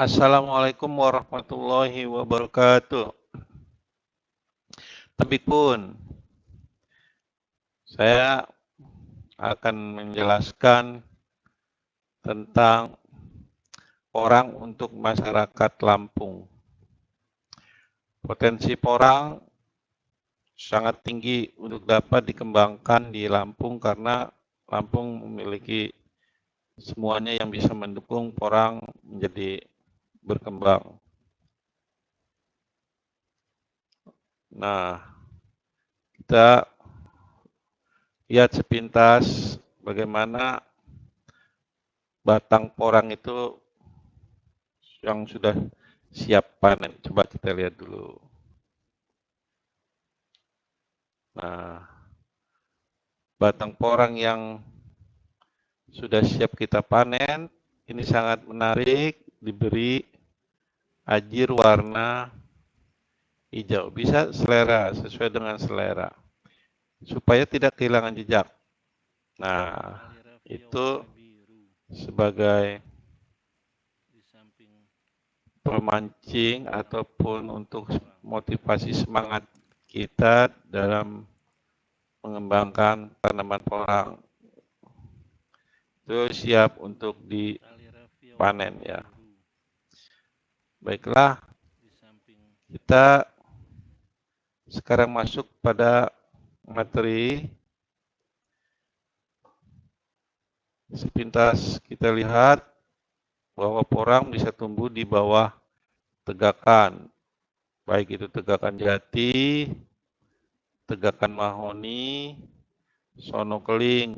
Assalamualaikum warahmatullahi wabarakatuh. Tapi pun, saya akan menjelaskan tentang porang untuk masyarakat Lampung. Potensi porang sangat tinggi untuk dapat dikembangkan di Lampung karena Lampung memiliki semuanya yang bisa mendukung porang menjadi berkembang. Nah, kita lihat sepintas bagaimana batang porang itu yang sudah siap panen. Coba kita lihat dulu. Nah, batang porang yang sudah siap kita panen, ini sangat menarik, diberi ajir warna hijau. Bisa selera, sesuai dengan selera. Supaya tidak kehilangan jejak. Nah, itu sebagai pemancing ataupun untuk motivasi semangat kita dalam mengembangkan tanaman porang. Itu siap untuk dipanen ya. Baiklah, kita sekarang masuk pada materi. Sepintas kita lihat bahwa porang bisa tumbuh di bawah tegakan, baik itu tegakan jati, tegakan mahoni, sono keling,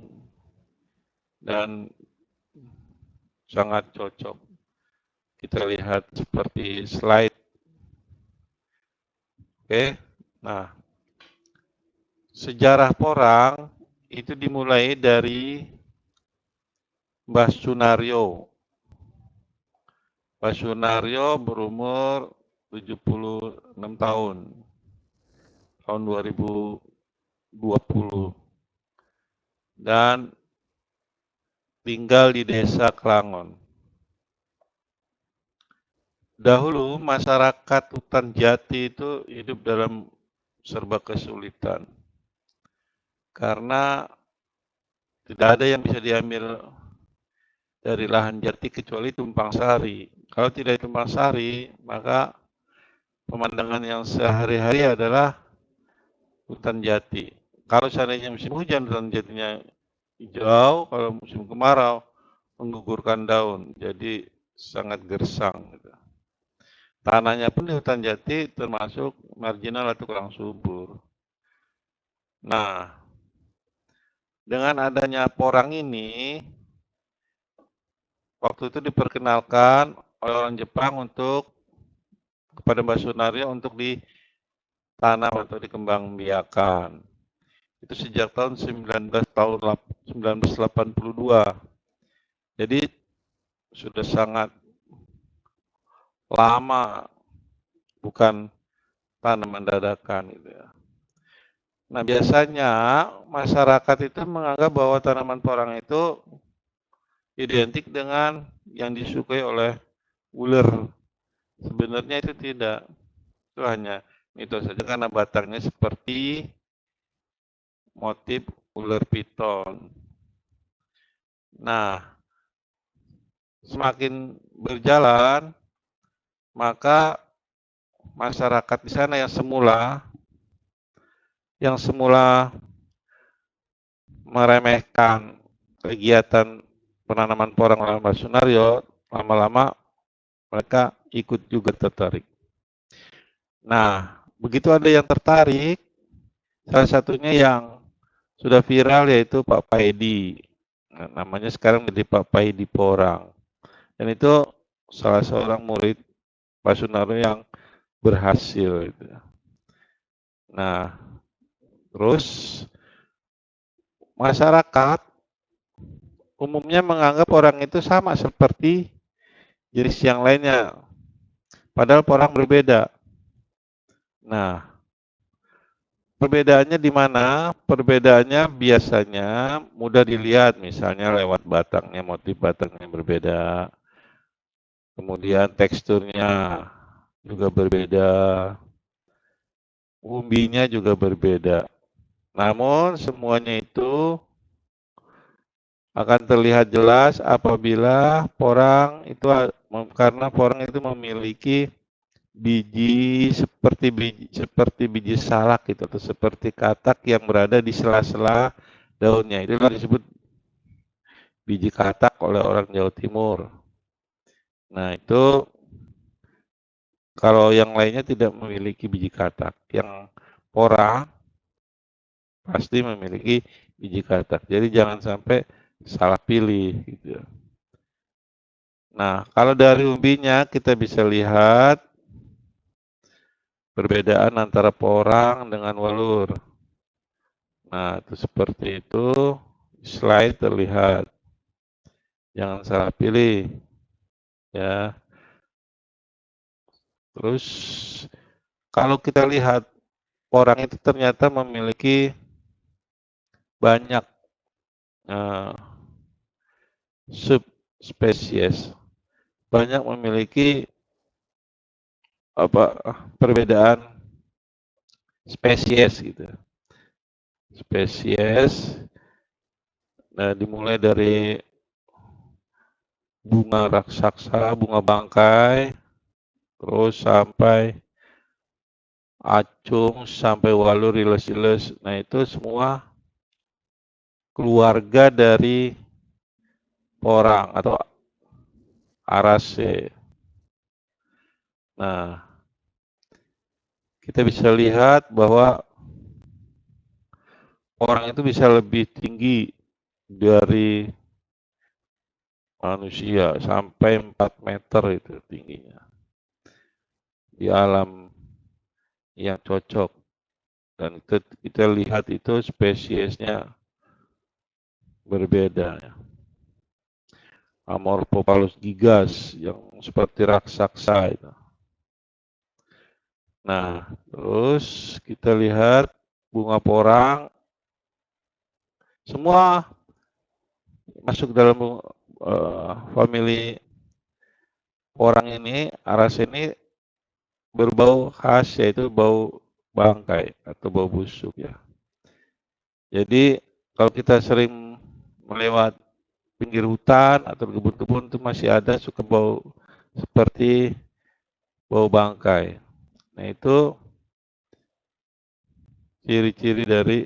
dan sangat cocok. Kita lihat seperti slide. Oke, nah sejarah porang itu dimulai dari Mbah Sunario. Mbah Sunario berumur 76 tahun, tahun 2020, dan tinggal di desa Klangon. Dahulu masyarakat hutan jati itu hidup dalam serba kesulitan, karena tidak ada yang bisa diambil dari lahan jati kecuali tumpang sari. Kalau tidak tumpang sari, maka pemandangan yang sehari-hari adalah hutan jati. Kalau seandainya musim hujan, hutan jatinya hijau, kalau musim kemarau, menggugurkan daun, jadi sangat gersang. Gitu. Tanahnya pun di hutan jati termasuk marginal atau kurang subur. Nah, dengan adanya porang ini, waktu itu diperkenalkan oleh orang Jepang untuk kepada Mbak Sunario untuk ditanam atau dikembangbiakan. Itu sejak tahun 1982. Jadi sudah sangat lama, bukan tanaman dadakan gitu ya. Nah, biasanya masyarakat itu menganggap bahwa tanaman porang itu identik dengan yang disukai oleh ular. Sebenarnya itu tidak. Itu hanya mitos saja karena batangnya seperti motif ular piton. Nah, semakin berjalan, maka masyarakat di sana yang semula meremehkan kegiatan penanaman porang oleh Mbak Sunario, lama-lama mereka ikut juga tertarik. Nah, begitu ada yang tertarik, salah satunya yang sudah viral yaitu Pak Paedi. Nah, namanya sekarang menjadi Pak Paedi Porang. Dan itu salah seorang murid Pak Sunario yang berhasil. Nah, terus masyarakat umumnya menganggap orang itu sama seperti jenis yang lainnya. Padahal porang berbeda. Nah, perbedaannya di mana? Perbedaannya biasanya mudah dilihat, misalnya lewat batangnya, motif batangnya berbeda. kemudian teksturnya juga berbeda, umbinya juga berbeda. Namun semuanya itu akan terlihat jelas apabila porang itu karena porang itu memiliki biji seperti biji salak gitu atau seperti katak yang berada di sela-sela daunnya. Itulah disebut biji katak oleh orang Jawa Timur. Nah, itu kalau yang lainnya tidak memiliki biji katak. Yang porang pasti memiliki biji katak. Jadi jangan sampai salah pilih gitu. Nah, kalau dari umbinya kita bisa lihat perbedaan antara porang dengan walur. Nah, itu seperti itu, slide terlihat. Jangan salah pilih, ya. Terus, kalau kita lihat, porang itu ternyata memiliki banyak uh, subspesies, banyak memiliki perbedaan spesies gitu. Spesies, nah dimulai dari bunga raksasa, bunga bangkai, terus sampai acung, sampai walur, iles-iles. Nah itu semua keluarga dari porang atau Araceae. Nah, kita bisa lihat bahwa porang itu bisa lebih tinggi dari manusia, sampai 4 meter itu tingginya. Di alam yang cocok. Dan kita lihat itu spesiesnya berbeda. Amorphophallus gigas yang seperti raksasa itu. Nah, terus kita lihat bunga porang, semua masuk dalam famili porang ini, Araceae ini berbau khas, yaitu bau bangkai atau bau busuk ya. Jadi kalau kita sering melewat pinggir hutan atau kebun-kebun itu masih ada suka bau seperti bau bangkai. Nah itu ciri-ciri dari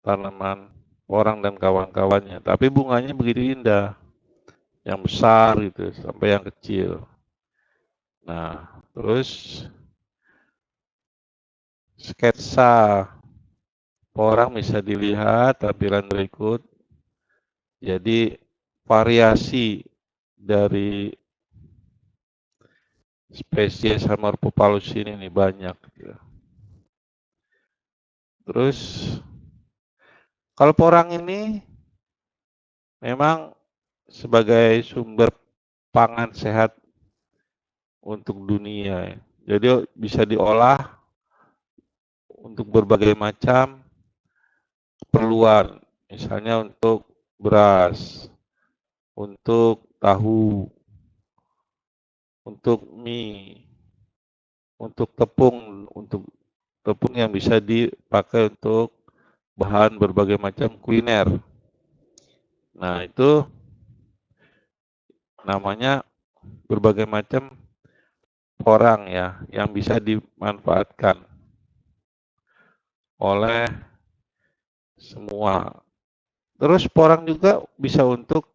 tanaman porang dan kawan-kawannya. Tapi bunganya begitu indah, yang besar gitu sampai yang kecil. Nah, terus sketsa porang bisa dilihat tampilan berikut. Jadi variasi dari spesies Amorphophallus ini nih banyak. Gitu. Terus kalau porang ini memang sebagai sumber pangan sehat untuk dunia. Jadi bisa diolah untuk berbagai macam keperluan. Misalnya untuk beras, untuk tahu, untuk mie, untuk tepung yang bisa dipakai untuk bahan berbagai macam kuliner. Nah, itu namanya berbagai macam porang ya yang bisa dimanfaatkan oleh semua. Terus porang juga bisa untuk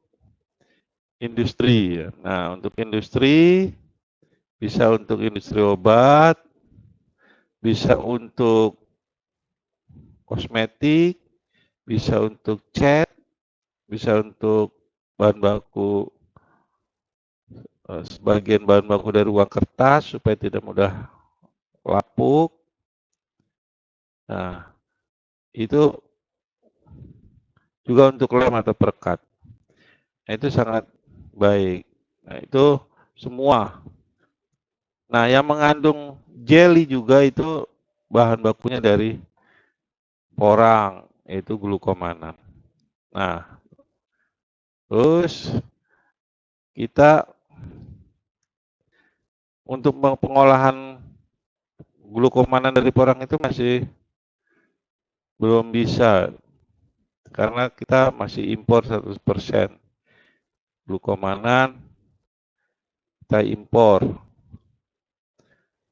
industri ya. Nah, untuk industri bisa untuk industri obat, bisa untuk kosmetik, bisa untuk cat, bisa untuk bahan baku sebagian bahan baku dari uang kertas supaya tidak mudah lapuk. Nah, itu juga untuk lem atau perekat. Nah, itu sangat baik. Nah, itu semua. Nah, yang mengandung jelly juga itu bahan bakunya dari porang, yaitu glukomannan. Nah, terus kita untuk pengolahan glukomanan dari porang itu masih belum bisa, karena kita masih impor 100%. Glukomanan kita impor.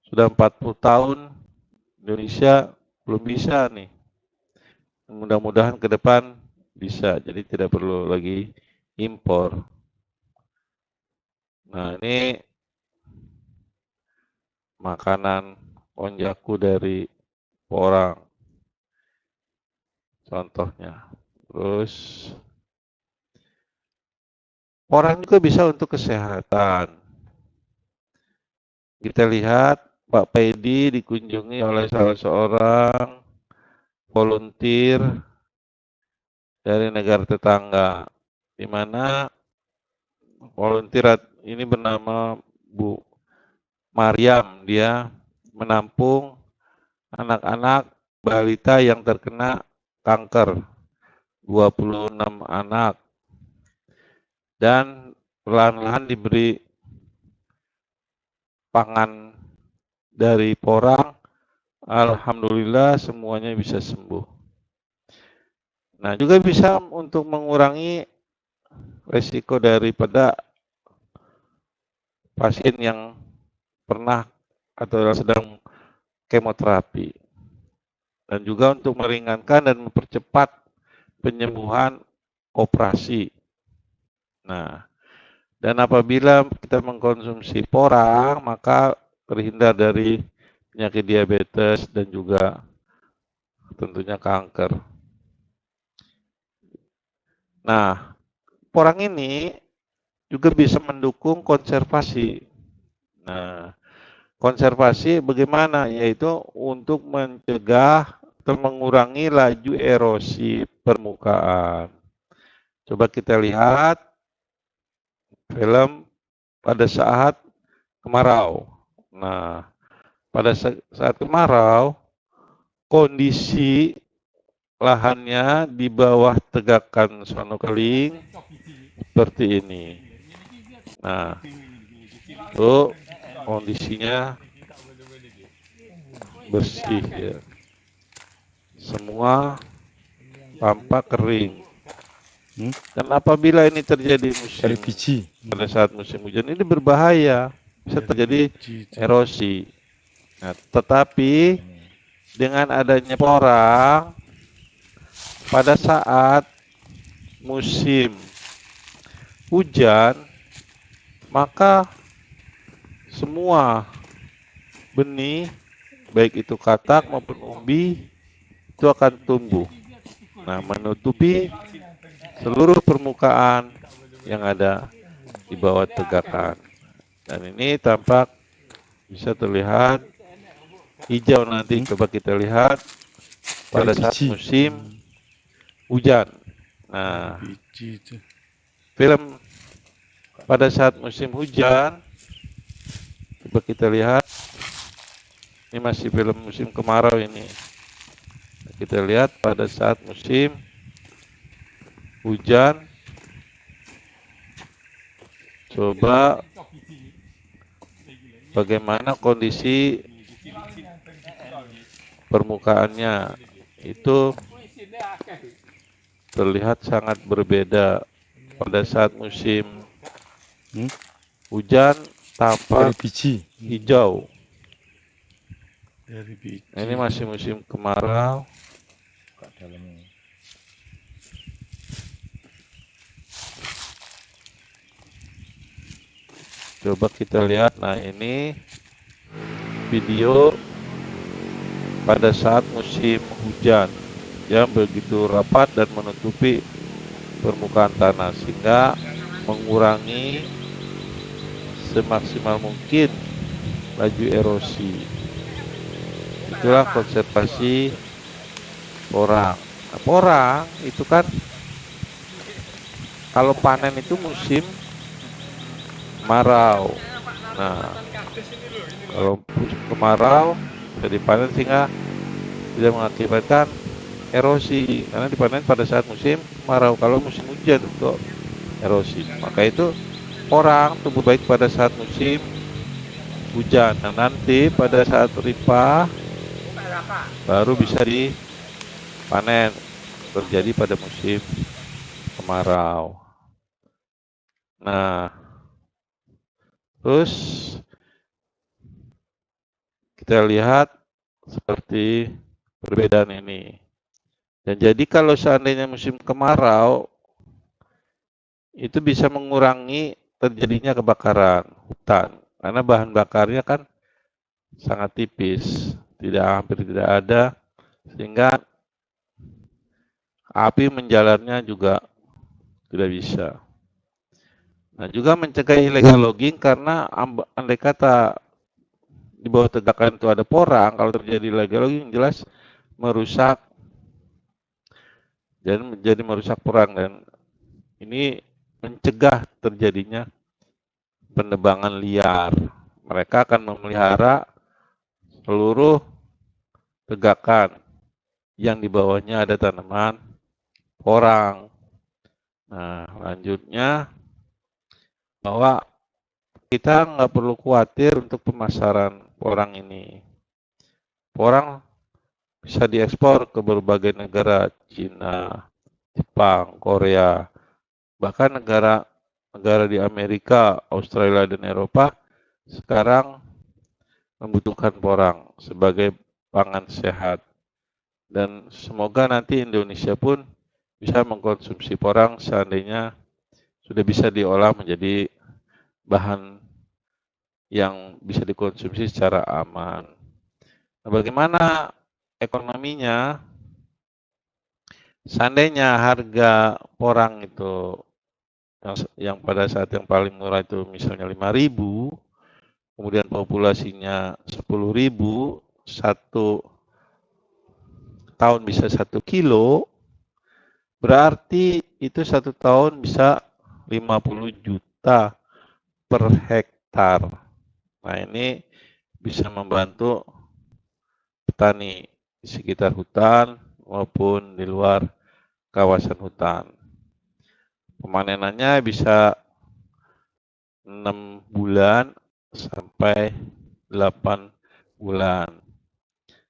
Sudah 40 tahun Indonesia belum bisa nih. Mudah-mudahan ke depan bisa, jadi tidak perlu lagi impor. Nah, ini makanan onjaku dari porang, contohnya. Terus porang juga bisa untuk kesehatan. Kita lihat Pak Pedi dikunjungi oleh salah seorang volunteer dari negara tetangga, di mana volunteer ini bernama Bu Mariam. Dia menampung anak-anak balita yang terkena kanker, 26 anak, dan perlahan-lahan diberi pangan dari porang. Alhamdulillah semuanya bisa sembuh. Nah, juga bisa untuk mengurangi resiko daripada pasien yang pernah atau sedang kemoterapi, dan juga untuk meringankan dan mempercepat penyembuhan operasi. Nah, dan apabila kita mengkonsumsi porang, maka terhindar dari penyakit diabetes dan juga tentunya kanker. Nah, porang ini juga bisa mendukung konservasi. Nah, konservasi bagaimana? Yaitu untuk mencegah atau mengurangi laju erosi permukaan. Coba kita lihat film pada saat kemarau. Nah, pada saat kemarau, kondisi lahannya di bawah tegakan sono keling seperti ini. Nah, itu kondisinya bersih ya. Semua tampak kering. Dan apabila ini terjadi pada saat musim hujan, ini berbahaya, bisa terjadi erosi. Nah, tetapi dengan adanya porang pada saat musim hujan, maka semua benih, baik itu katak maupun umbi, itu akan tumbuh. Nah, menutupi seluruh permukaan yang ada di bawah tegakan. Dan ini tampak bisa terlihat hijau nanti. Coba kita lihat pada saat musim hujan. Nah, film pada saat musim hujan, coba kita lihat. Ini masih film musim kemarau ini. Kita lihat pada saat musim hujan, coba bagaimana kondisi permukaannya. Itu terlihat sangat berbeda. Pada saat musim hujan tampak hijau. Ini masih musim kemarau. Coba kita lihat. Nah, ini video pada saat musim hujan yang begitu rapat dan menutupi permukaan tanah, sehingga mengurangi semaksimal mungkin laju erosi. Itulah konservasi porang. Nah, porang itu kan kalau panen itu musim kemarau. Nah, kalau musim kemarau jadi panen sehingga tidak mengakibatkan erosi, karena dipanen pada saat musim kemarau. Kalau musim hujan untuk erosi, maka itu porang tumbuh baik pada saat musim hujan. Nah, nanti pada saat ripah baru bisa dipanen, terjadi pada musim kemarau. Nah, terus kita lihat seperti perbedaan ini. Dan jadi kalau seandainya musim kemarau, itu bisa mengurangi terjadinya kebakaran hutan. Karena bahan bakarnya kan sangat tipis, hampir tidak ada, sehingga api menjalarnya juga tidak bisa. Nah, juga mencegah illegal logging karena andai kata di bawah tegakan itu ada porang, kalau terjadi illegal logging jelas merusak dan menjadi merusak porang, dan ini mencegah terjadinya penebangan liar. Mereka akan memelihara seluruh tegakan yang di bawahnya ada tanaman porang. Nah, lanjutnya bahwa kita nggak perlu khawatir untuk pemasaran porang ini. Porang bisa diekspor ke berbagai negara, Cina, Jepang, Korea, bahkan negara di Amerika, Australia, dan Eropa sekarang membutuhkan porang sebagai pangan sehat. Dan semoga nanti Indonesia pun bisa mengkonsumsi porang seandainya sudah bisa diolah menjadi bahan yang bisa dikonsumsi secara aman. Nah, bagaimana ekonominya? Seandainya harga porang itu yang pada saat yang paling murah itu misalnya 5.000, kemudian populasinya 10.000, 1 tahun bisa 1 kilo, berarti itu 1 tahun bisa 50 juta per hektar. Nah, ini bisa membantu petani di sekitar hutan maupun di luar kawasan hutan. Pemanenannya bisa 6 bulan sampai 8 bulan.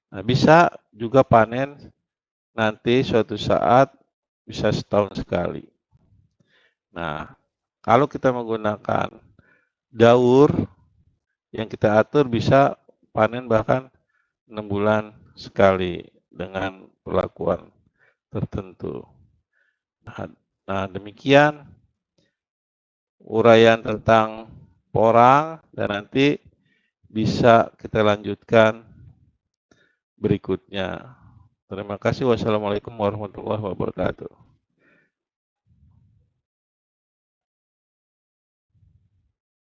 Nah, bisa juga panen nanti suatu saat bisa setahun sekali. Nah, kalau kita menggunakan daur yang kita atur bisa panen bahkan 6 bulan sekali dengan perlakuan tertentu. Nah, demikian uraian tentang porang, dan nanti bisa kita lanjutkan berikutnya. Terima kasih. Wassalamualaikum warahmatullahi wabarakatuh.